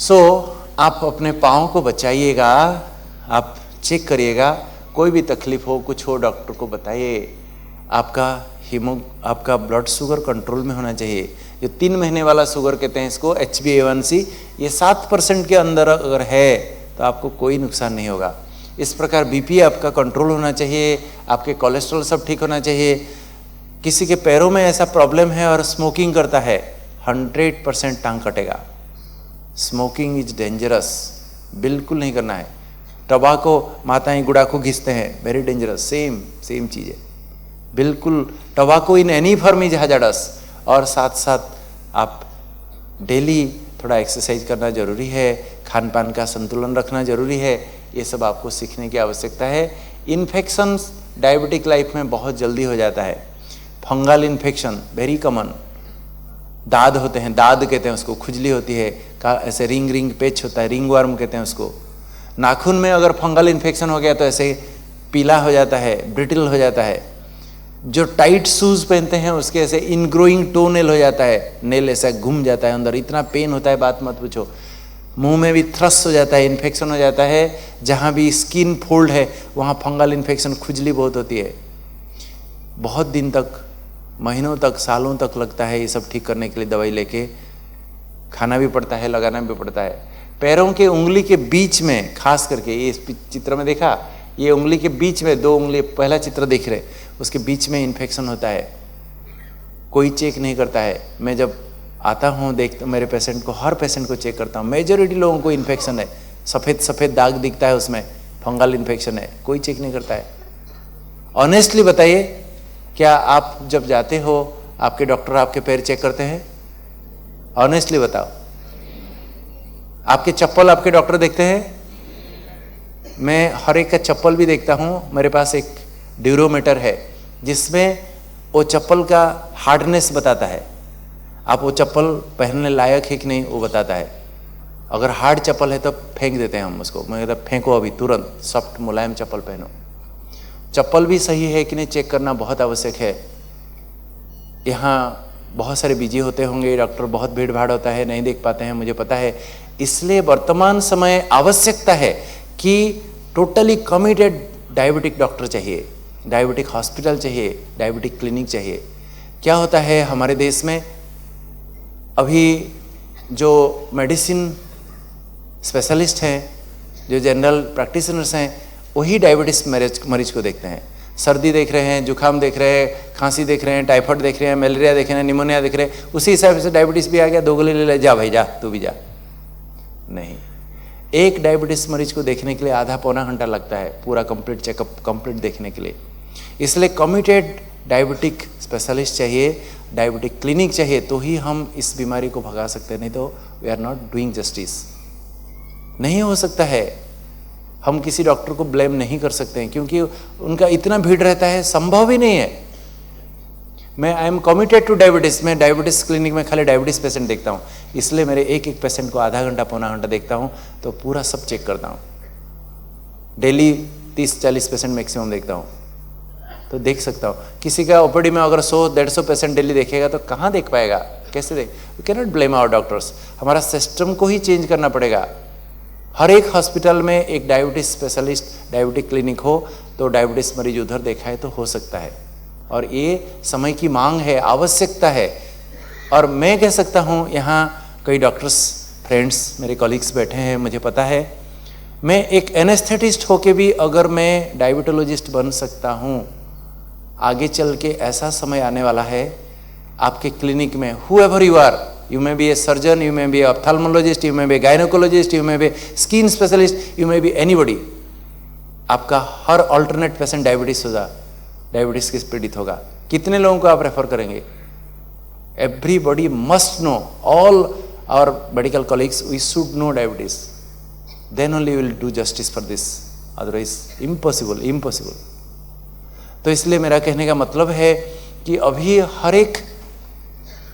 सो आप अपने पाँव को बचाइएगा, आप चेक करिएगा, कोई भी तकलीफ हो कुछ हो डॉक्टर को बताइए। आपका ब्लड शुगर कंट्रोल में होना चाहिए। जो 3 महीने वाला शुगर कहते हैं इसको, HbA1c, ये 7% के अंदर अगर है तो आपको कोई नुकसान नहीं होगा। इस प्रकार बीपी आपका कंट्रोल होना चाहिए, आपके कोलेस्ट्रॉल सब ठीक होना चाहिए। किसी के पैरों में ऐसा प्रॉब्लम है और स्मोकिंग करता है, 100% टांग कटेगा। स्मोकिंग इज डेंजरस, बिल्कुल नहीं करना है। टबाको माताएं गुड़ाखू घिसते हैं, वेरी डेंजरस, सेम चीज़ है बिल्कुल। टबाको in any form is hazards. और साथ साथ आप डेली थोड़ा एक्सरसाइज करना जरूरी है, खान पान का संतुलन रखना जरूरी है। ये सब आपको सीखने की आवश्यकता है। इन्फेक्शंस डायबिटिक लाइफ में बहुत जल्दी हो जाता है। फंगल इन्फेक्शन वेरी कॉमन, दाद होते हैं, दाद कहते हैं उसको, खुजली होती है, ऐसे रिंग पेच होता है, रिंग वर्म कहते हैं उसको। नाखून में अगर फंगल इन्फेक्शन हो गया तो ऐसे पीला हो जाता है, ब्रिटल हो जाता है। जो टाइट शूज़ पहनते हैं उसके ऐसे इनग्रोइंग टो नेल हो जाता है, नेल ऐसा घूम जाता है अंदर, इतना पेन होता है बात मत पूछो। मुंह में भी थ्रस हो जाता है, इन्फेक्शन हो जाता है। जहाँ भी स्किन फोल्ड है वहाँ फंगल इन्फेक्शन, खुजली बहुत होती है। बहुत दिन तक, महीनों तक, सालों तक लगता है ये सब ठीक करने के लिए। दवाई लेके खाना भी पड़ता है, लगाना भी पड़ता है। पैरों के उंगली के बीच में खास करके, ये इस चित्र में देखा, ये उंगली के बीच में 2 उंगली, पहला चित्र देख रहे, उसके बीच में इन्फेक्शन होता है, कोई चेक नहीं करता है। मैं जब आता हूँ देखता मेरे पेशेंट को, हर पेशेंट को चेक करता हूँ, मेजॉरिटी लोगों को इन्फेक्शन है, सफ़ेद दाग दिखता है उसमें, फंगल इन्फेक्शन है, कोई चेक नहीं करता है। ऑनेस्टली बताइए, क्या आप जब जाते हो आपके डॉक्टर आपके पैर चेक करते हैं? ऑनेस्टली बताओ। आपके चप्पल आपके डॉक्टर देखते हैं? मैं हर एक का चप्पल भी देखता हूँ। मेरे पास एक ड्यूरोमीटर है जिसमें वो चप्पल का हार्डनेस बताता है, आप वो चप्पल पहनने लायक है कि नहीं वो बताता है। अगर हार्ड चप्पल है तो फेंक देते हैं हम उसको, मैं कहता फेंको अभी तुरंत, सॉफ्ट मुलायम चप्पल पहनो। चप्पल भी सही है कि नहीं चेक करना बहुत आवश्यक है। यहाँ बहुत सारे बिजी होते होंगे डॉक्टर, बहुत भीड़ भाड़ होता है, नहीं देख पाते हैं, मुझे पता है। इसलिए वर्तमान समय आवश्यकता है कि टोटली कमिटेड डायबिटिक डॉक्टर चाहिए, डायबिटिक हॉस्पिटल चाहिए, डायबिटिक क्लिनिक चाहिए। क्या होता है हमारे देश में, अभी जो मेडिसिन स्पेशलिस्ट हैं, जो जनरल प्रैक्टिशनर्स हैं, वही डायबिटीज़ मरीज को देखते हैं। सर्दी देख रहे हैं, जुकाम देख रहे हैं, खांसी देख रहे हैं, टाइफाइड देख रहे हैं, मलेरिया देख रहे हैं, निमोनिया देख रहे हैं, उसी हिसाब से डायबिटीज़ भी आ गया, 2 गोली ले ले, जा भाई जा, तू भी जा। नहीं, एक डायबिटीज़ मरीज को देखने के लिए आधा पौना घंटा लगता है, पूरा कंप्लीट चेकअप कंप्लीट देखने के लिए। इसलिए कमिटेड डायबिटिक स्पेशलिस्ट चाहिए, डायबिटिक क्लिनिक चाहिए, तो ही हम इस बीमारी को भगा सकते हैं। नहीं तो we are not doing justice. नहीं हो सकता है, हम किसी डॉक्टर को ब्लेम नहीं कर सकते हैं क्योंकि उनका इतना भीड़ रहता है, संभव ही नहीं है। मैं I am committed two diabetes, मैं डायबिटीज़ क्लिनिक में खाली डायबिटीज़ पेशेंट देखता हूँ, इसलिए मेरे एक पेशेंट को आधा घंटा पौना घंटा देखता हूँ, तो पूरा सब चेक करता हूँ। डेली 30-40 पेशेंट मैक्सिमम देखता हूँ, तो देख सकता हूँ। किसी का ओपीडी में अगर 100-150 पेशेंट डेली देखेगा तो कहाँ देख पाएगा, कैसे देख? We can not blame our doctors. हमारा सिस्टम को ही चेंज करना पड़ेगा। हर एक हॉस्पिटल में एक डायबिटीज स्पेशलिस्ट, डायबिटिक क्लिनिक हो तो डायबिटीज मरीज उधर देखा है तो हो सकता है। और ये समय की मांग है, आवश्यकता है। और मैं कह सकता हूँ, यहाँ कई डॉक्टर्स फ्रेंड्स मेरे कॉलीग्स बैठे हैं, मुझे पता है, मैं एक एनेस्थेटिस्ट होके भी अगर मैं डायबिटोलॉजिस्ट बन सकता हूँ, आगे चल के ऐसा समय आने वाला है आपके क्लिनिक में, whoever you are, you may be a surgeon, you may be a ophthalmologist, you may be a gynecologist, you may be skin specialist, you may be anybody, आपका हर अल्टरनेट पेशेंट डायबिटीज होगा, diabetes किस पीड़ित होगा। कितने लोगों को आप रेफर करेंगे? Everybody must know, all our medical colleagues, we should know diabetes, then only will do justice for this, otherwise impossible. तो इसलिए मेरा कहने का मतलब है कि अभी हर एक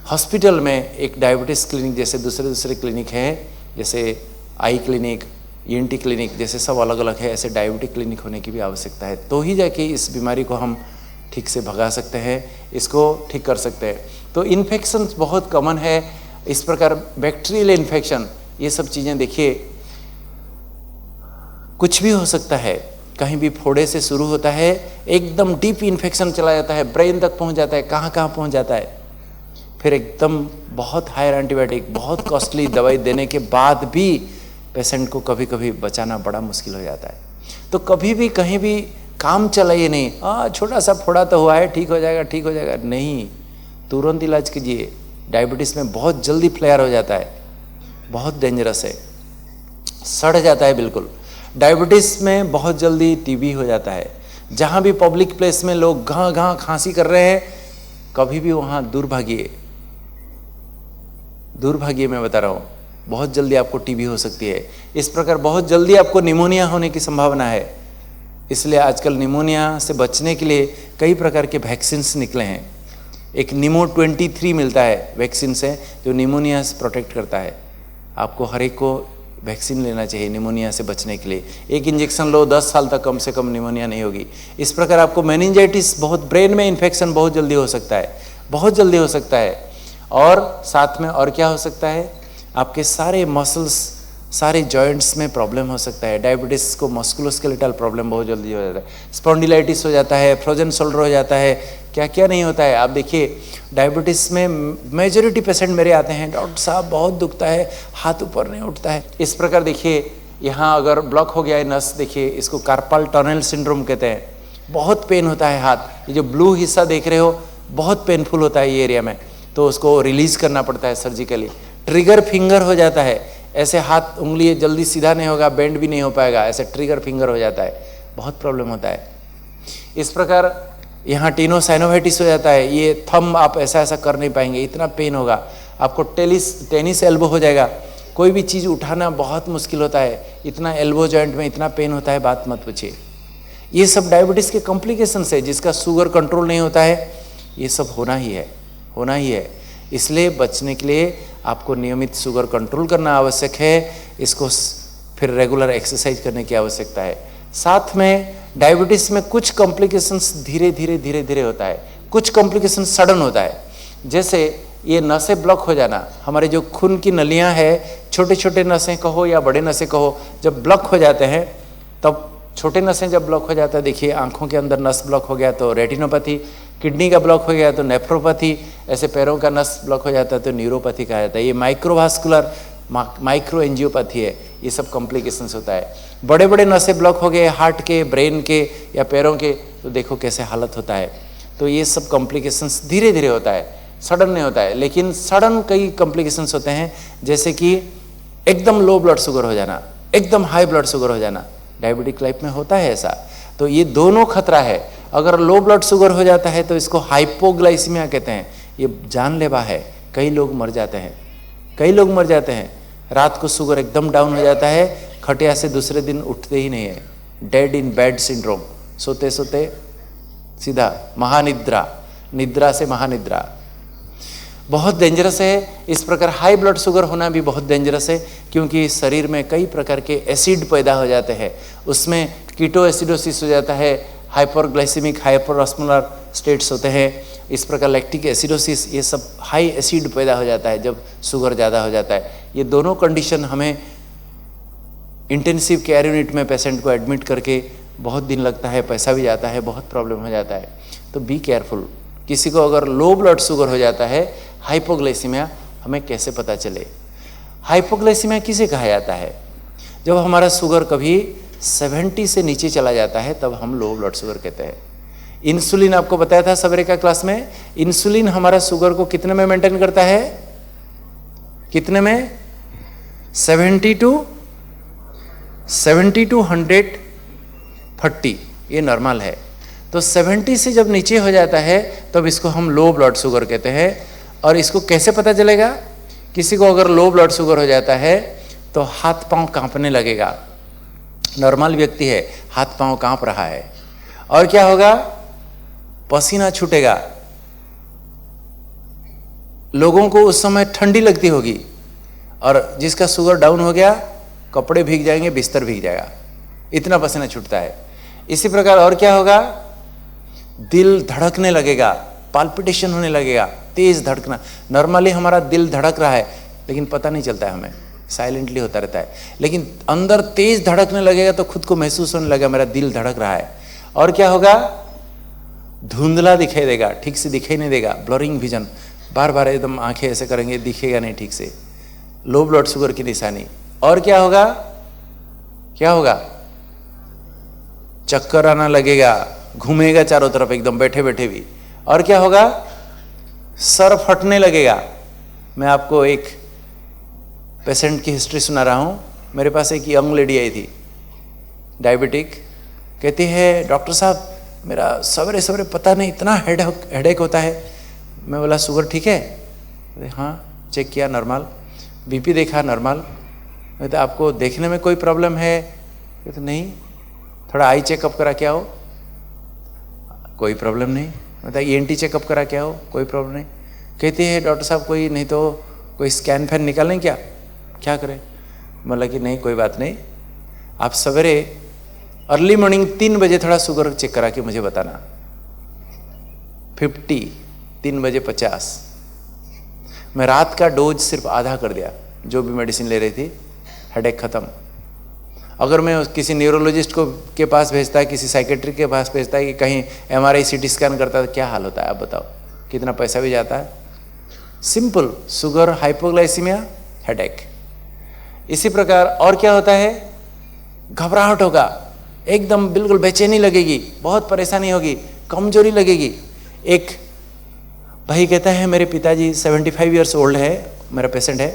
हॉस्पिटल में एक डायबिटीज़ क्लिनिक, जैसे दूसरे क्लिनिक हैं, जैसे आई क्लिनिक, ईएनटी क्लिनिक, जैसे सब अलग अलग है, ऐसे डायबिटिक क्लिनिक होने की भी आवश्यकता है। तो ही जाके इस बीमारी को हम ठीक से भगा सकते हैं, इसको ठीक कर सकते हैं। तो इन्फेक्शन बहुत कॉमन है। इस प्रकार बैक्टीरियल इन्फेक्शन ये सब चीज़ें देखिए, कुछ भी हो सकता है, कहीं भी फोड़े से शुरू होता है, एकदम डीप इन्फेक्शन चला जाता है, ब्रेन तक पहुंच जाता है, कहाँ कहाँ पहुंच जाता है, फिर एकदम बहुत हायर एंटीबायोटिक, बहुत कॉस्टली दवाई देने के बाद भी पेशेंट को कभी कभी बचाना बड़ा मुश्किल हो जाता है। तो कभी भी कहीं भी काम चलाइए नहीं, छोटा सा फोड़ा तो हुआ है, ठीक हो जाएगा, ठीक हो जाएगा, नहीं, तुरंत इलाज कीजिए। डायबिटीज़ में बहुत जल्दी फ्लेयर हो जाता है, बहुत डेंजरस है, सड़ जाता है बिल्कुल। डायबिटीज़ में बहुत जल्दी टीबी हो जाता है। जहाँ भी पब्लिक प्लेस में लोग घाँ घाँ खांसी कर रहे हैं, कभी भी वहाँ दूर भागिए, दूर भागिए, मैं बता रहा हूँ, बहुत जल्दी आपको टीबी हो सकती है। इस प्रकार बहुत जल्दी आपको निमोनिया होने की संभावना है। इसलिए आजकल निमोनिया से बचने के लिए कई प्रकार के वैक्सीन्स निकले हैं। एक निमो 23 मिलता है वैक्सीन से, जो निमोनिया से प्रोटेक्ट करता है। आपको हर एक को वैक्सीन लेना चाहिए निमोनिया से बचने के लिए। एक इंजेक्शन लो, 10 साल तक कम से कम निमोनिया नहीं होगी। इस प्रकार आपको मेनिंजाइटिस, बहुत ब्रेन में इन्फेक्शन बहुत जल्दी हो सकता है, बहुत जल्दी हो सकता है। और साथ में और क्या हो सकता है, आपके सारे मसल्स, सारे जॉइंट्स में प्रॉब्लम हो सकता है। डायबिटीज़ को मस्कुलोस्केलेटल प्रॉब्लम बहुत जल्दी हो जाता है, स्पॉन्डिलाइटिस हो जाता है, फ्रोजन शोल्डर हो जाता है, क्या क्या नहीं होता है। आप देखिए डायबिटीज़ में मेजॉरिटी पेशेंट मेरे आते हैं, डॉक्टर साहब बहुत दुखता है, हाथ ऊपर नहीं उठता है। इस प्रकार देखिए, यहाँ अगर ब्लॉक हो गया है नस, देखिए इसको कार्पल टनल सिंड्रोम कहते हैं, बहुत पेन होता है हाथ। ये जो ब्लू हिस्सा देख रहे हो, बहुत पेनफुल होता है ये एरिया में, तो उसको रिलीज करना पड़ता है सर्जिकली। ट्रिगर फिंगर हो जाता है, ऐसे हाथ उंगली जल्दी सीधा नहीं होगा, बेंड भी नहीं हो पाएगा, ऐसे ट्रिगर फिंगर हो जाता है, बहुत प्रॉब्लम होता है। इस प्रकार यहाँ टीनोसाइनोवाइटिस हो जाता है, ये थंब आप ऐसा ऐसा कर नहीं पाएंगे, इतना पेन होगा। आपको टेनिस एल्बो हो जाएगा, कोई भी चीज़ उठाना बहुत मुश्किल होता है, इतना एल्बो जॉइंट में इतना पेन होता है, बात मत पूछिए। ये सब डायबिटीज़ के कॉम्प्लिकेशंस है। जिसका शुगर कंट्रोल नहीं होता है, ये सब होना ही है, होना ही है। इसलिए बचने के लिए आपको नियमित शुगर कंट्रोल करना आवश्यक है, इसको फिर रेगुलर एक्सरसाइज करने की आवश्यकता है। साथ में डायबिटीज़ में कुछ कॉम्प्लिकेशंस धीरे धीरे धीरे धीरे होता है, कुछ कॉम्प्लिकेशन सडन होता है। जैसे ये नसें ब्लॉक हो जाना, हमारे जो खून की नलियां है, छोटे छोटे नसें कहो या बड़े नसें कहो, जब ब्लॉक हो जाते हैं, तब छोटे नसें जब ब्लॉक हो जाता है, देखिए आंखों के अंदर नस ब्लॉक हो गया तो रेटिनोपैथी, किडनी का ब्लॉक हो गया तो नेफ्रोपैथी, ऐसे पैरों का नस ब्लॉक हो जाता है तो न्यूरोपैथी कहा जाता है। ये माइक्रोवास्कुलर माइक्रो एंजियोपैथी है, ये सब कॉम्प्लिकेशंस होता है। बड़े बड़े नसें ब्लॉक हो गए हार्ट के, ब्रेन के या पैरों के, तो देखो कैसे हालत होता है। तो ये सब कॉम्प्लिकेशंस धीरे धीरे होता है, सडन नहीं होता है। लेकिन सडन कई कॉम्प्लिकेशंस होते हैं, जैसे कि एकदम लो ब्लड शुगर हो जाना, एकदम हाई ब्लड शुगर हो जाना, डायबिटिक लाइफ में होता है ऐसा। तो ये दोनों खतरा है। अगर लो ब्लड शुगर हो जाता है तो इसको हाइपोग्लाइसीमिया कहते हैं, ये जानलेवा है, कई लोग मर जाते हैं, कई लोग मर जाते हैं। रात को शुगर एकदम डाउन हो जाता है, खटिया से दूसरे दिन उठते ही नहीं है, डेड इन बेड सिंड्रोम, सोते सोते सीधा महानिद्रा, निद्रा से महानिद्रा, बहुत डेंजरस है। इस प्रकार हाई ब्लड शुगर होना भी बहुत डेंजरस है, क्योंकि शरीर में कई प्रकार के एसिड पैदा हो जाते हैं, उसमें कीटो एसिडोसिस हो जाता है, हाइपरग्लाइसेमिक हाइपरऑस्मोलर स्टेट्स होते हैं, इस प्रकार लैक्टिक एसिडोसिस, ये सब हाई एसिड पैदा हो जाता है जब शुगर ज़्यादा हो जाता है। ये दोनों कंडीशन हमें इंटेंसिव केयर यूनिट में पेशेंट को एडमिट करके बहुत दिन लगता है, पैसा भी जाता है, बहुत प्रॉब्लम हो जाता है। तो बी केयरफुल। किसी को अगर लो ब्लड शुगर हो जाता है, हाइपोग्लाइसीमिया, हमें कैसे पता चले? हाइपोग्लाइसीमिया किसे कहा जाता है? जब हमारा शुगर कभी 70 से नीचे चला जाता है, तब हम लो ब्लड शुगर कहते हैं। इंसुलिन आपको बताया था सवेरे का क्लास में, इंसुलिन हमारा शुगर को कितने में मेंटेन करता है? कितने में? 70 टू 130, ये नॉर्मल है। तो 70 से जब नीचे हो जाता है तब इसको हम लो ब्लड शुगर कहते हैं। और इसको कैसे पता चलेगा? किसी को अगर लो ब्लड शुगर हो जाता है तो हाथ पांव कांपने लगेगा, नॉर्मल व्यक्ति है, हाथ पांव कांप रहा है। और क्या होगा? पसीना छूटेगा, लोगों को उस समय ठंडी लगती होगी, और जिसका शुगर डाउन हो गया, कपड़े भीग जाएंगे, बिस्तर भीग जाएगा, इतना पसीना छूटता है। इसी प्रकार और क्या होगा? दिल धड़कने लगेगा, पाल्पिटेशन होने लगेगा, तेज धड़कना। नॉर्मली हमारा दिल धड़क रहा है लेकिन पता नहीं चलता है हमें, साइलेंटली होता रहता है, लेकिन अंदर तेज धड़कने लगेगा तो खुद को महसूस होने लगेगा मेरा दिल धड़क रहा है। और क्या होगा, धुंधला दिखाई देगा, ठीक से दिखाई नहीं देगा, ब्लरिंग विजन, बार बार एकदम आंखें ऐसे करेंगे, दिखेगा नहीं ठीक से, लो ब्लड शुगर की निशानी। और क्या होगा, क्या होगा, चक्कर आना लगेगा, घूमेगा चारों तरफ एकदम बैठे बैठे भी। और क्या होगा, सर फटने लगेगा। मैं आपको एक पेशेंट की हिस्ट्री सुना रहा हूं। मेरे पास एक यंग लेडी आई थी, डायबिटिक, कहती है डॉक्टर साहब मेरा सवेरे सवेरे पता नहीं इतना हेडेक होता है। मैं बोला शुगर ठीक है? हाँ, चेक किया नॉर्मल, बीपी देखा नॉर्मल। मैं तो आपको देखने में कोई प्रॉब्लम है? तो नहीं, थोड़ा आई चेकअप करा क्या हो? कोई प्रॉब्लम नहीं। मतलब ENT चेकअप करा क्या हो? कोई प्रॉब्लम नहीं। कहती है डॉक्टर साहब कोई नहीं तो कोई स्कैन फैन निकालें क्या? क्या करें? बोला कि नहीं कोई बात नहीं, आप सवेरे अर्ली मॉर्निंग 3 बजे थोड़ा शुगर चेक करा के मुझे बताना। 50, 3 बजे 50। मैं रात का डोज सिर्फ आधा कर दिया, जो भी मेडिसिन ले रही थी, हेडेक खत्म। अगर मैं किसी न्यूरोलॉजिस्ट को के पास भेजता है, किसी साइकेट्रिक के पास भेजता है कि कहीं MRI CT स्कैन करता है तो क्या हाल होता है आप बताओ, कितना पैसा भी जाता है। Simple, sugar, hypoglycaemia, headache. इसी प्रकार और क्या होता है, घबराहट होगा, एकदम बिल्कुल बेचैनी लगेगी, बहुत परेशानी होगी, कमजोरी लगेगी। एक भाई कहता है मेरे पिताजी 75 ईयर्स ओल्ड है, मेरा पेशेंट है,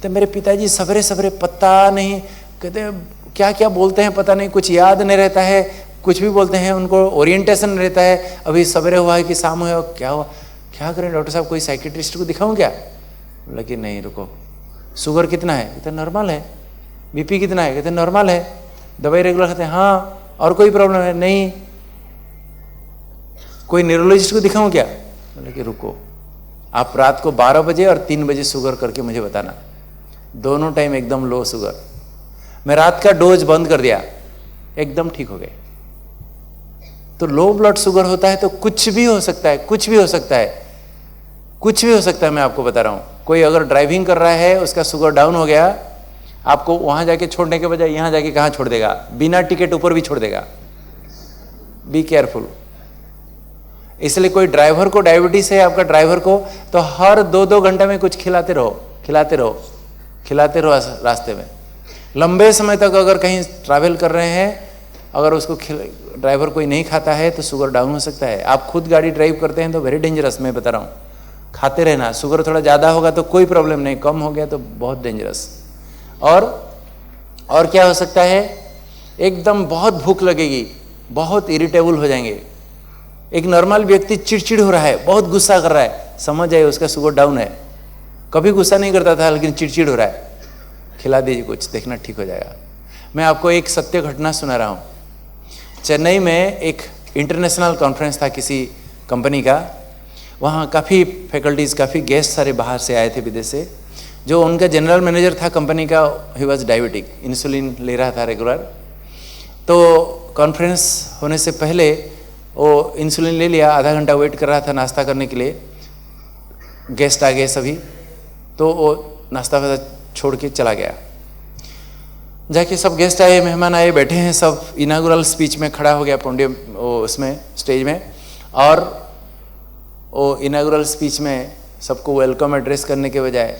तो मेरे पिताजी सवेरे सवेरे पता नहीं, कहते हैं क्या क्या बोलते हैं पता नहीं, कुछ याद नहीं रहता है, कुछ भी बोलते हैं, उनको ओरिएंटेशन नहीं रहता है, अभी सवेरे हुआ है कि शाम हुआ, क्या हुआ, क्या करें डॉक्टर साहब, कोई साइकेट्रिस्ट को दिखाऊं क्या? बोला कि नहीं रुको, शुगर कितना है? कहते नॉर्मल है। बीपी कितना है? कहते नॉर्मल है। दवाई रेगुलर खाते हैं? हाँ। और कोई प्रॉब्लम है? नहीं। कोई न्यूरोलॉजिस्ट को दिखाऊं क्या? बोले कि रुको, आप रात को 12 बजे और 3 बजे शुगर करके मुझे बताना, दोनों टाइम एकदम लो शुगर। मैं रात का डोज बंद कर दिया, एकदम ठीक हो गए। तो लो ब्लड शुगर होता है तो कुछ भी हो सकता है, कुछ भी हो सकता है, कुछ भी हो सकता है। मैं आपको बता रहा हूं, कोई अगर ड्राइविंग कर रहा है, उसका शुगर डाउन हो गया, आपको वहां जाके छोड़ने के बजाय यहां जाके कहां छोड़ देगा, बिना टिकट ऊपर भी छोड़ देगा। Be careful. इसलिए कोई ड्राइवर को डायबिटीज है, आपका ड्राइवर को, तो हर 2-2 घंटे में कुछ खिलाते रहो, खिलाते रहो, खिलाते रहो रास्ते में। लंबे समय तक अगर कहीं ट्रैवल कर रहे हैं, अगर उसको ड्राइवर कोई नहीं खाता है तो शुगर डाउन हो सकता है। आप खुद गाड़ी ड्राइव करते हैं तो वेरी डेंजरस, मैं बता रहा हूँ। खाते रहना, शुगर थोड़ा ज़्यादा होगा तो कोई प्रॉब्लम नहीं, कम हो गया तो बहुत डेंजरस। और क्या हो सकता है, एकदम बहुत भूख लगेगी, बहुत इरिटेबल हो जाएंगे। एक नॉर्मल व्यक्ति चिड़चिड़ हो रहा है, बहुत गुस्सा कर रहा है, समझ जाए उसका शुगर डाउन है। कभी गुस्सा नहीं करता था लेकिन चिड़चिड़ हो रहा है, खिला दीजिए कुछ, देखना ठीक हो जाएगा। मैं आपको एक सत्य घटना सुना रहा हूँ। चेन्नई में एक इंटरनेशनल कॉन्फ्रेंस था किसी कंपनी का, वहाँ काफ़ी फैकल्टीज़, काफ़ी गेस्ट सारे बाहर से आए थे विदेश से। जो उनका जनरल मैनेजर था कंपनी का, ही वॉज डायबिटिक, इंसुलिन ले रहा था रेगुलर। तो कॉन्फ्रेंस होने से पहले वो इंसुलिन ले लिया, आधा घंटा वेट कर रहा था नाश्ता करने के लिए। गेस्ट आ गए सभी, तो वो नाश्ता वास्ता छोड़ के चला गया। जाके सब गेस्ट आए, मेहमान आए, बैठे हैं सब, इनागुरल स्पीच में खड़ा हो गया पोडियम, उसमें स्टेज में, और वो इनागुरल स्पीच में सबको वेलकम एड्रेस करने के बजाय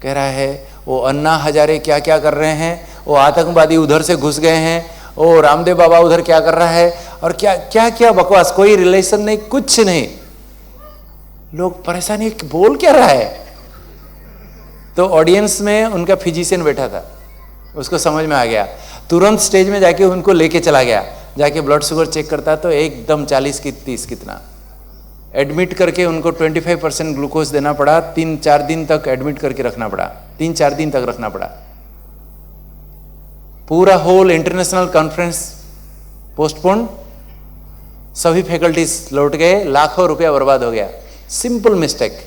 कह रहा है वो अन्ना हजारे क्या क्या कर रहे हैं, वो आतंकवादी उधर से घुस गए हैं, वो रामदेव बाबा उधर क्या कर रहा है, और क्या क्या क्या बकवास, कोई रिलेशन नहीं, कुछ नहीं। लोग परेशानी, बोल क्या रहा है। तो ऑडियंस में उनका फिजिशियन बैठा था, उसको समझ में आ गया, तुरंत स्टेज में जाके उनको लेके चला गया, जाके ब्लड शुगर चेक करता तो एकदम 40 की 30 कितना। एडमिट करके उनको 25% ग्लूकोज देना पड़ा, 3-4 दिन तक एडमिट करके रखना पड़ा, 3-4 दिन तक रखना पड़ा। पूरा होल इंटरनेशनल कॉन्फ्रेंस पोस्टपोन, सभी फैकल्टीज लौट गए, लाखों रुपया बर्बाद हो गया। सिंपल मिस्टेक,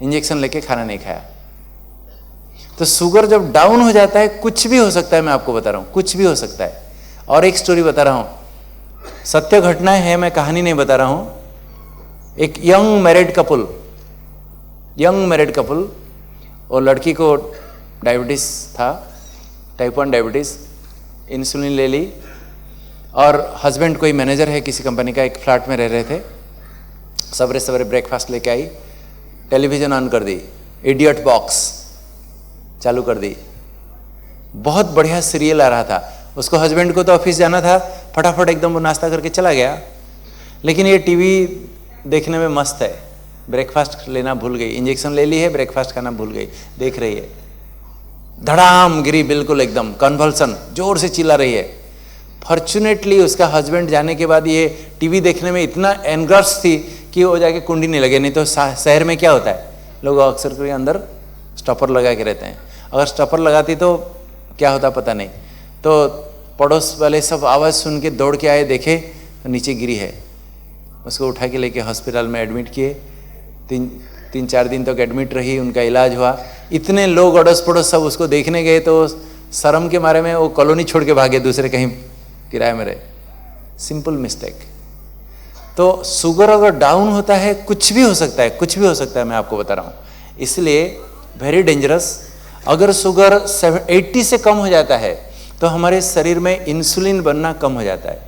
इंजेक्शन लेके खाना नहीं खाया। तो शुगर जब डाउन हो जाता है, कुछ भी हो सकता है, मैं आपको बता रहा हूं, कुछ भी हो सकता है। और एक स्टोरी बता रहा हूं, सत्य घटनाएं हैं, मैं कहानी नहीं बता रहा हूं। एक यंग मैरिड कपल, वो लड़की को डायबिटीज़ था, टाइप 1 डायबिटीज़, इंसुलिन ले ली, और हस्बैंड कोई मैनेजर है किसी कंपनी का, एक फ्लैट में रह रहे थे। सवेरे सवेरे ब्रेकफास्ट लेके आई, टेलीविज़न ऑन कर दी, इडियट बॉक्स चालू कर दी, बहुत बढ़िया सीरियल आ रहा था। उसको, हस्बैंड को तो ऑफिस जाना था, फटाफट एकदम वो नाश्ता करके चला गया, लेकिन ये टीवी देखने में मस्त है। ब्रेकफास्ट लेना भूल गई, इंजेक्शन ले ली है, ब्रेकफास्ट खाना भूल गई, देख रही है, धड़ाम गिरी, बिल्कुल एकदम कन्वल्सन, जोर से चिल्ला रही है। फॉर्चुनेटली उसका हस्बैंड जाने के बाद ये टीवी देखने में इतना एनग्रस थी कि वो जाके कुंडी नहीं लगे। नहीं तो शहर में क्या होता है, लोग अक्सर के अंदर स्टॉपर लगा के रहते हैं, अगर स्टॉपर लगाती तो क्या होता पता नहीं। तो पड़ोस वाले सब आवाज़ सुन के दौड़ के आए, देखे तो नीचे गिरी है। उसको उठा के लेके हॉस्पिटल में एडमिट किए, 3-4 दिन तक एडमिट रही, उनका इलाज हुआ। इतने लोग अड़ोस पड़ोस सब उसको देखने गए तो शर्म के मारे में वो कॉलोनी छोड़ के भागे, दूसरे कहीं किराए में रहे। Simple mistake. तो शुगर अगर डाउन होता है, कुछ भी हो सकता है, कुछ भी हो सकता है, मैं आपको बता रहा हूँ, इसलिए वेरी डेंजरस। अगर शुगर 80 से कम हो जाता है तो हमारे शरीर में इंसुलिन बनना कम हो जाता है।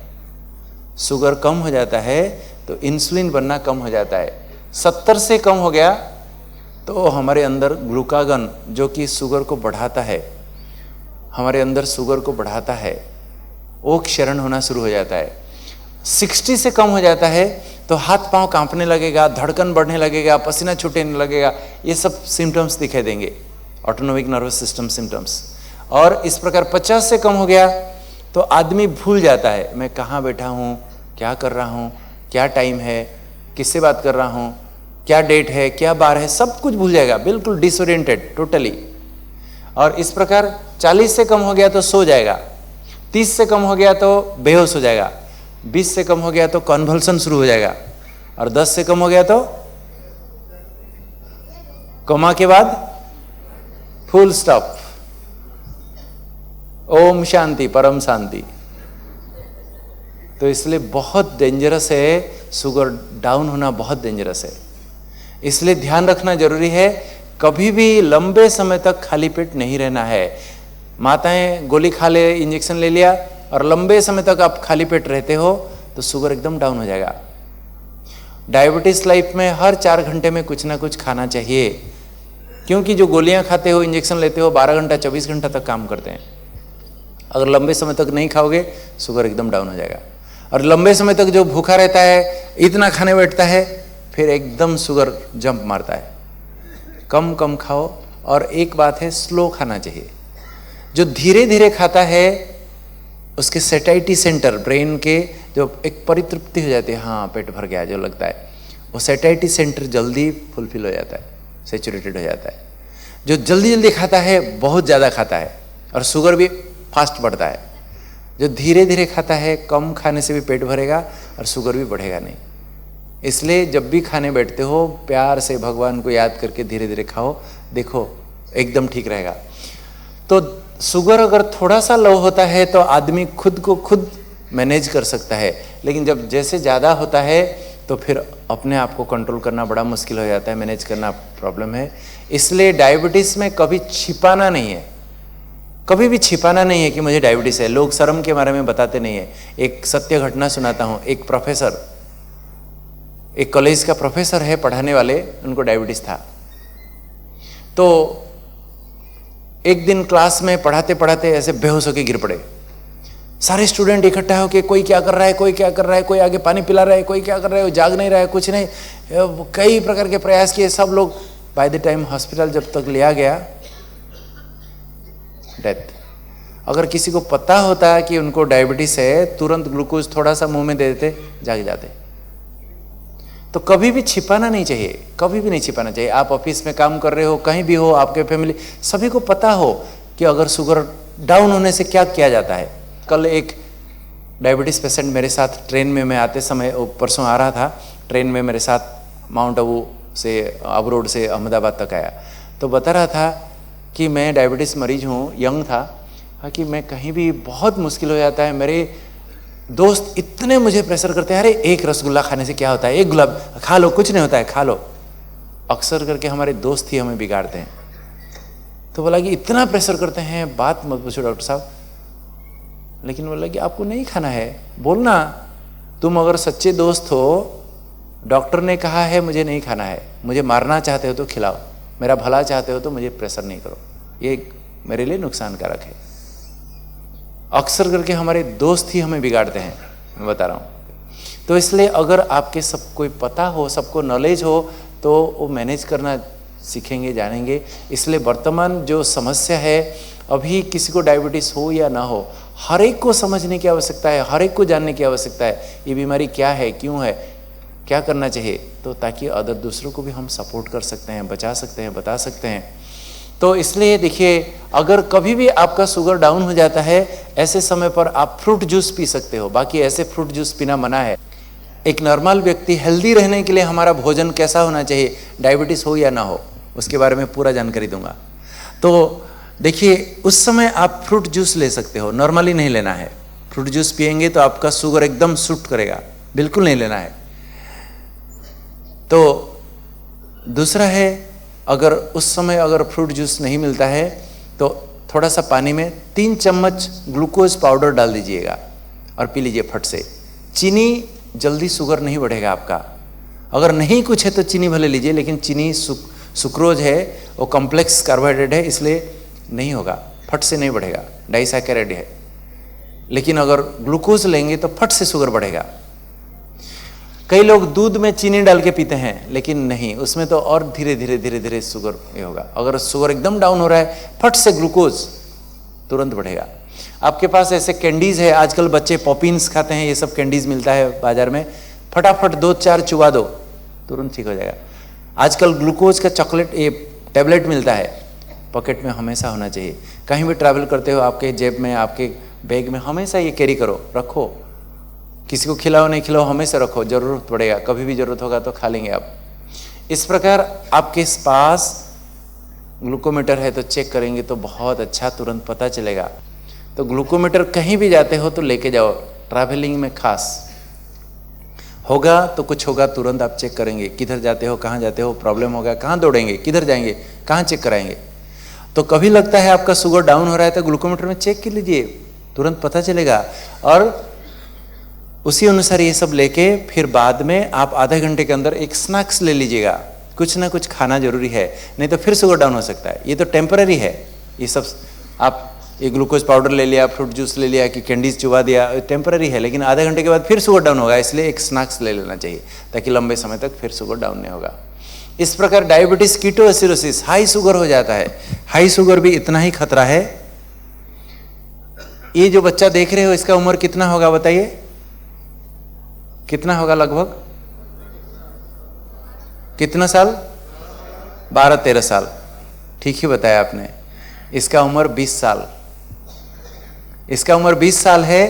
शुगर कम हो जाता है तो इंसुलिन बनना कम हो जाता है। 70 से कम हो गया तो हमारे अंदर ग्लूकागन, जो कि शुगर को बढ़ाता है, हमारे अंदर शुगर को बढ़ाता है, वो क्षरण होना शुरू हो जाता है। 60 से कम हो जाता है तो हाथ पांव कांपने लगेगा, धड़कन बढ़ने लगेगा, पसीना छूटने लगेगा, ये सब सिम्टम्स दिखाई देंगे, ऑटोनोमिक नर्वस सिस्टम सिम्टम्स। और इस प्रकार 50 से कम हो गया तो आदमी भूल जाता है, मैं कहाँ बैठा हूँ, क्या कर रहा हूँ, क्या टाइम है, किससे बात कर रहा हूँ, क्या डेट है, क्या बार है, सब कुछ भूल जाएगा, बिल्कुल डिसोरिएंटेड टोटली। और इस प्रकार 40 से कम हो गया तो सो जाएगा, 30 से कम हो गया तो बेहोश हो जाएगा, 20 से कम हो गया तो कन्वल्सन शुरू हो जाएगा, और 10 से कम हो गया तो कोमा के बाद फुल स्टॉप, ओम शांति, परम शांति। तो इसलिए बहुत डेंजरस है, शुगर डाउन होना बहुत डेंजरस है। इसलिए ध्यान रखना जरूरी है, कभी भी लंबे समय तक खाली पेट नहीं रहना है। माताएं गोली खा ले, इंजेक्शन ले लिया और लंबे समय तक आप खाली पेट रहते हो तो शुगर एकदम डाउन हो जाएगा। डायबिटीज लाइफ में हर 4 घंटे में कुछ ना कुछ खाना चाहिए, क्योंकि जो गोलियां खाते हो, इंजेक्शन लेते हो, 12 घंटा 24 घंटा तक काम करते हैं। अगर लंबे समय तक नहीं खाओगे शुगर एकदम डाउन हो जाएगा। और लंबे समय तक जो भूखा रहता है, इतना खाने बैठता है, फिर एकदम शुगर जंप मारता है। कम कम खाओ, और एक बात है, स्लो खाना चाहिए। जो धीरे धीरे खाता है उसके सेटाइटी सेंटर, ब्रेन के जो एक परितृप्ति हो जाती है, हाँ पेट भर गया जो लगता है, वो सेटाइटी सेंटर जल्दी फुलफिल हो जाता है, सेचुरेटेड हो जाता है। जो जल्दी जल्दी खाता है बहुत ज़्यादा खाता है और शुगर भी फास्ट बढ़ता है। जो धीरे धीरे खाता है, कम खाने से भी पेट भरेगा और शुगर भी बढ़ेगा नहीं। इसलिए जब भी खाने बैठते हो, प्यार से भगवान को याद करके धीरे धीरे खाओ, देखो एकदम ठीक रहेगा। तो शुगर अगर थोड़ा सा लो होता है तो आदमी खुद को खुद मैनेज कर सकता है, लेकिन जब जैसे ज़्यादा होता है तो फिर अपने आप को कंट्रोल करना बड़ा मुश्किल हो जाता है, मैनेज करना प्रॉब्लम है। इसलिए डायबिटीज़ में कभी छिपाना नहीं है, कभी भी छिपाना नहीं है कि मुझे डायबिटीज़ है। लोग शर्म के बारे में बताते नहीं है। एक सत्य घटना सुनाता हूँ। एक प्रोफेसर, एक कॉलेज का प्रोफेसर है, पढ़ाने वाले, उनको डायबिटीज़ था। तो एक दिन क्लास में पढ़ाते पढ़ाते ऐसे बेहोश होकर गिर पड़े। सारे स्टूडेंट इकट्ठा होकर, कोई क्या कर रहा है, कोई क्या कर रहा है, कोई आगे पानी पिला रहा है, कोई क्या कर रहा है, जाग नहीं रहा है, कुछ नहीं, कई प्रकार के प्रयास किए सब लोग। बाय द टाइम हॉस्पिटल जब तक लिया गया, डेथ। अगर किसी को पता होता कि उनको डायबिटीज है, तुरंत ग्लूकोज थोड़ा सा मुंह में दे देते, जाग जाते। तो कभी भी छिपाना नहीं चाहिए, कभी भी नहीं छिपाना चाहिए। आप ऑफिस में काम कर रहे हो, कहीं भी हो, आपके फैमिली सभी को पता हो कि अगर शुगर डाउन होने से क्या किया जाता है। कल एक डायबिटीज पेशेंट मेरे साथ ट्रेन में, मैं आते समय, परसों आ रहा था, ट्रेन में मेरे साथ माउंट आबू से, आबू रोड से अहमदाबाद तक आया, तो बता रहा था कि मैं डायबिटीज़ मरीज हूँ, यंग था, कि मैं कहीं भी बहुत मुश्किल हो जाता है। मेरे दोस्त इतने मुझे प्रेशर करते हैं, अरे एक रसगुल्ला खाने से क्या होता है, एक गुलाब खा लो, कुछ नहीं होता है, खा लो। अक्सर करके हमारे दोस्त ही हमें बिगाड़ते हैं। तो बोला कि इतना प्रेशर करते हैं, बात मत पूछो डॉक्टर साहब। लेकिन बोला कि आपको नहीं खाना है, बोलना। तुम अगर सच्चे दोस्त हो, डॉक्टर ने कहा है मुझे नहीं खाना है, मुझे मारना चाहते हो तो खिलाओ, मेरा भला चाहते हो तो मुझे प्रेशर नहीं करो, ये मेरे लिए नुकसानकारक है। अक्सर करके हमारे दोस्त ही हमें बिगाड़ते हैं, मैं बता रहा हूँ। तो इसलिए अगर आपके सब कोई पता हो, सबको नॉलेज हो, तो वो मैनेज करना सीखेंगे, जानेंगे। इसलिए वर्तमान जो समस्या है, अभी किसी को डायबिटीज़ हो या ना हो, हर एक को समझने की आवश्यकता है, हर एक को जानने की आवश्यकता है, ये बीमारी क्या है, क्यों है, क्या करना चाहिए, तो ताकि अदर दूसरों को भी हम सपोर्ट कर सकते हैं, बचा सकते हैं, बता सकते हैं। तो इसलिए देखिए, अगर कभी भी आपका शुगर डाउन हो जाता है, ऐसे समय पर आप फ्रूट जूस पी सकते हो, बाकी ऐसे फ्रूट जूस पीना मना है। एक नॉर्मल व्यक्ति हेल्दी रहने के लिए हमारा भोजन कैसा होना चाहिए, डायबिटीज़ हो या ना हो, उसके बारे में पूरा जानकारी दूंगा। तो देखिए, उस समय आप फ्रूट जूस ले सकते हो, नॉर्मली नहीं लेना है। फ्रूट जूस पिएंगे तो आपका शुगर एकदम सूट करेगा, बिल्कुल नहीं लेना है। तो दूसरा है, अगर उस समय अगर फ्रूट जूस नहीं मिलता है तो थोड़ा सा पानी में 3 चम्मच ग्लूकोज पाउडर डाल दीजिएगा और पी लीजिए फट से। चीनी जल्दी शुगर नहीं बढ़ेगा आपका। अगर नहीं कुछ है तो चीनी भले लीजिए, लेकिन चीनी सुक्रोज है, वो कॉम्प्लेक्स कार्बोहाइड्रेट है, इसलिए नहीं होगा, फट से नहीं बढ़ेगा, डाइसैकेराइड है। लेकिन अगर ग्लूकोज लेंगे तो फट से शुगर बढ़ेगा। कई लोग दूध में चीनी डाल के पीते हैं, लेकिन नहीं, उसमें तो और धीरे धीरे धीरे धीरे शुगर ये होगा। अगर शुगर एकदम डाउन हो रहा है, फट से ग्लूकोज तुरंत बढ़ेगा। आपके पास ऐसे कैंडीज है, आजकल बच्चे पॉपिन्स खाते हैं, ये सब कैंडीज मिलता है बाजार में, फटाफट 2-4 चुबा दो, तुरंत ठीक हो जाएगा। आजकल ग्लूकोज का चॉकलेट, ये टैबलेट मिलता है, पॉकेट में हमेशा होना चाहिए। कहीं भी ट्रैवल करते हो, आपके जेब में, आपके बैग में हमेशा ये कैरी करो, रखो। किसी को खिलाओ नहीं खिलाओ, हमेशा रखो, जरूरत पड़ेगा, कभी भी जरूरत होगा तो खा लेंगे आप। इस प्रकार आपके पास ग्लूकोमीटर है तो चेक करेंगे तो बहुत अच्छा तुरंत पता चलेगा। तो ग्लूकोमीटर कहीं भी जाते हो तो लेके जाओ, ट्रैवलिंग में खास होगा तो कुछ होगा, तुरंत आप चेक करेंगे। किधर जाते हो, कहाँ जाते हो, प्रॉब्लम होगा, कहाँ दौड़ेंगे, किधर जाएंगे, कहाँ चेक कराएंगे। तो कभी लगता है आपका शुगर डाउन हो रहा है तो ग्लूकोमीटर में चेक कर लीजिए, तुरंत पता चलेगा। और उसी अनुसार ये सब लेके फिर बाद में आप आधे घंटे के अंदर एक स्नैक्स ले लीजिएगा। कुछ ना कुछ खाना जरूरी है, नहीं तो फिर शुगर डाउन हो सकता है। ये तो टेम्पररी है, ये सब आप ये ग्लूकोज पाउडर ले लिया, फ्रूट जूस ले लिया, कि कैंडीज चुबा दिया, टेम्पररी है, लेकिन आधे घंटे के बाद फिर शुगर डाउन होगा। इसलिए एक स्नैक्स ले लेना चाहिए ताकि लंबे समय तक फिर शुगर डाउन नहीं होगा। इस प्रकार डायबिटीज कीटोएसिडोसिस, हाई शुगर हो जाता है। हाई शुगर भी इतना ही खतरा है। ये जो बच्चा देख रहे हो, इसका उम्र कितना होगा बताइए, कितना होगा लगभग, कितना साल, 12-13 साल, ठीक ही बताया आपने। इसका उम्र 20 साल, इसका उम्र 20 साल है।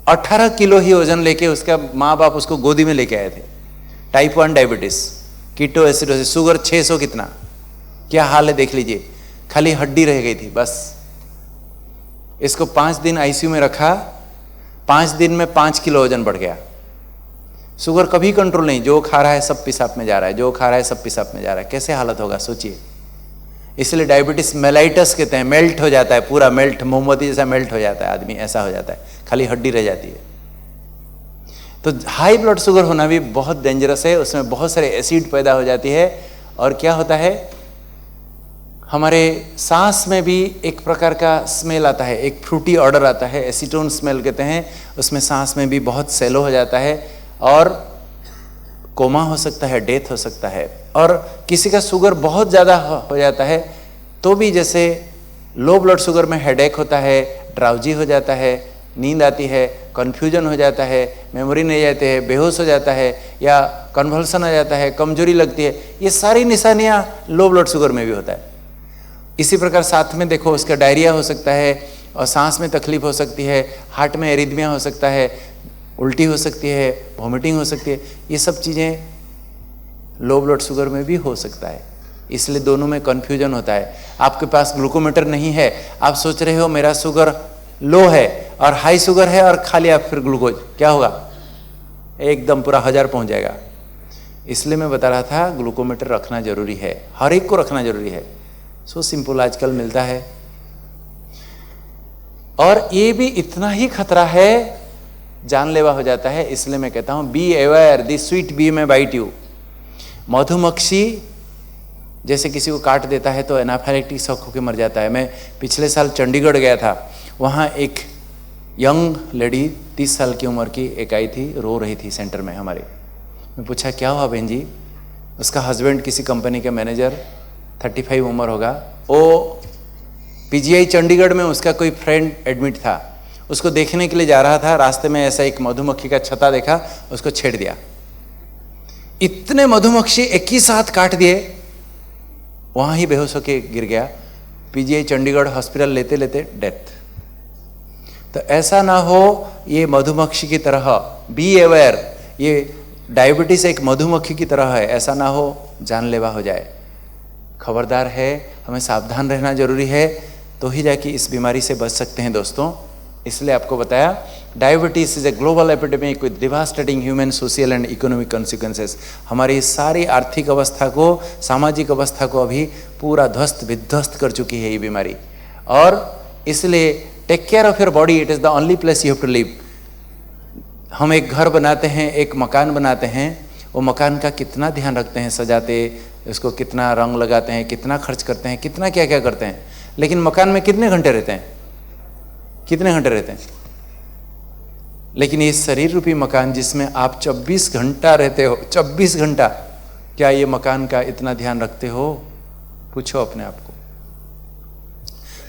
18 किलो ही वजन लेके उसका माँ बाप उसको गोदी में लेके आए थे। टाइप 1 डायबिटीज, कीटोएसिडोसिस, शुगर 600 कितना, क्या हाल है देख लीजिए, खाली हड्डी रह गई थी बस। इसको 5 दिन आईसीयू में रखा, 5 दिन में 5 किलो वजन बढ़ गया। शुगर कभी कंट्रोल नहीं, जो खा रहा है सब पेशाब में जा रहा है, जो खा रहा है सब पेशाब में जा रहा है, कैसे हालत होगा सोचिए। इसलिए डायबिटीज मेलाइटस कहते हैं, मेल्ट हो जाता है, पूरा मेल्ट, मोमबत्ती जैसा मेल्ट हो जाता है आदमी, ऐसा हो जाता है, खाली हड्डी रह जाती है। तो हाई ब्लड शुगर होना भी बहुत डेंजरस है, उसमें बहुत सारे एसिड पैदा हो जाती है। और क्या होता है, हमारे सांस में भी एक प्रकार का स्मेल आता है, एक फ्रूटी ऑर्डर आता है, एसीटोन स्मेल कहते हैं। उसमें सांस में भी बहुत सेलो हो जाता है और कोमा हो सकता है, डेथ हो सकता है। और किसी का शुगर बहुत ज़्यादा हो जाता है तो भी, जैसे लो ब्लड शुगर में हेडेक होता है, ड्राउजी हो जाता है, नींद आती है, कन्फ्यूजन हो जाता है, मेमोरी नहीं जाती है, बेहोश हो जाता है, या कन्वल्सन आ जाता है, कमजोरी लगती है, ये सारी निशानियाँ लो ब्लड शुगर में भी होता है। इसी प्रकार साथ में देखो, उसका डायरिया हो सकता है और सांस में तकलीफ हो सकती है, हार्ट में एरिथमिया हो सकता है, उल्टी हो सकती है, वॉमिटिंग हो सकती है। ये सब चीज़ें लो ब्लड शुगर में भी हो सकता है। इसलिए दोनों में कन्फ्यूजन होता है। आपके पास ग्लूकोमीटर नहीं है, आप सोच रहे हो मेरा शुगर लो है और हाई शुगर है, और खा लिया फिर ग्लूकोज, क्या होगा, एकदम पूरा 1000 पहुंच जाएगा। इसलिए मैं बता रहा था ग्लूकोमीटर रखना जरूरी है, हर एक को रखना जरूरी है। सो सिंपल आजकल मिलता है। और ये भी इतना ही खतरा है, जानलेवा हो जाता है। इसलिए मैं कहता हूं be aware, the sweet bee may bite you. मधुमक्खी जैसे किसी को काट देता है तो एनाफाइलेक्टिक शॉक होकर मर जाता है। मैं पिछले साल चंडीगढ़ गया था, वहाँ एक यंग लेडी 30 साल की उम्र की एक आई थी, रो रही थी सेंटर में हमारे। मैं पूछा क्या हुआ बहन जी? उसका हस्बैंड किसी कंपनी के मैनेजर, 35 उम्र होगा, वो पीजीआई चंडीगढ़ में उसका कोई फ्रेंड एडमिट था, उसको देखने के लिए जा रहा था, रास्ते में ऐसा एक मधुमक्खी का छत्ता देखा, उसको छेड़ दिया। इतने मधुमक्खी एक ही साथ काट दिए, वहां ही बेहोश होके गिर गया। पीजीआई चंडीगढ़ हॉस्पिटल लेते लेते डेथ। तो ऐसा ना हो ये मधुमक्खी की तरह, बी अवेयर, ये डायबिटीज एक मधुमक्खी की तरह है, ऐसा ना हो जानलेवा हो जाए। खबरदार है, हमें सावधान रहना जरूरी है, तो ही जाके इस बीमारी से बच सकते हैं दोस्तों। इसलिए आपको बताया diabetes is a global epidemic with devastating human, social and economic consequences. हमारी सारी आर्थिक अवस्था को, सामाजिक अवस्था को अभी पूरा ध्वस्त विध्वस्त कर चुकी है ये बीमारी। और इसलिए take care of your body, it is the only place you have to live. हम एक घर बनाते हैं, एक मकान बनाते हैं, वो मकान का कितना ध्यान रखते हैं, सजाते, उसको कितना रंग लगाते हैं, कितना खर्च करते हैं, कितना क्या क्या करते हैं, लेकिन मकान में कितने घंटे रहते हैं? कितने घंटे रहते हैं? लेकिन ये शरीर रूपी मकान जिसमें आप 24 घंटा रहते हो, 24 घंटा, क्या ये मकान का इतना ध्यान रखते हो? पूछो अपने आप को।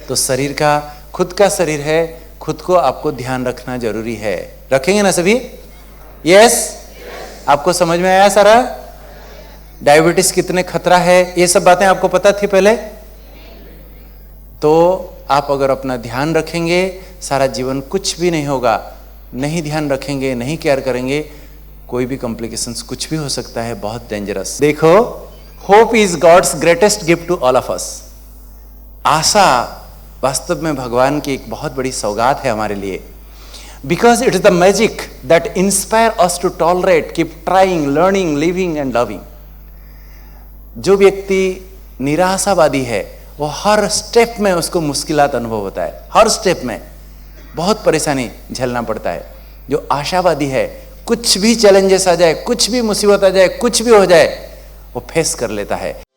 तो शरीर का, खुद का शरीर है, खुद को आपको ध्यान रखना जरूरी है। रखेंगे ना सभी? यस? आपको समझ में आया सारा? डायबिटीज कितने खतरा है, ये सब बातें आपको पता थी पहले? तो आप अगर अपना ध्यान रखेंगे, सारा जीवन कुछ भी नहीं होगा। नहीं ध्यान रखेंगे, नहीं केयर करेंगे, कोई भी कॉम्प्लिकेशंस कुछ भी हो सकता है, बहुत डेंजरस। देखो, hope is God's greatest gift to all of us. आशा वास्तव में भगवान की एक बहुत बड़ी सौगात है हमारे लिए। Because it is the magic that inspire us to tolerate, keep trying, learning, living and loving. जो व्यक्ति निराशावादी है, वो हर स्टेप में उसको मुश्किलात अनुभव होता है, हर स्टेप में बहुत परेशानी झेलना पड़ता है। जो आशावादी है, कुछ भी चैलेंजेस आ जाए, कुछ भी मुसीबत आ जाए, कुछ भी हो जाए, वो फेस कर लेता है।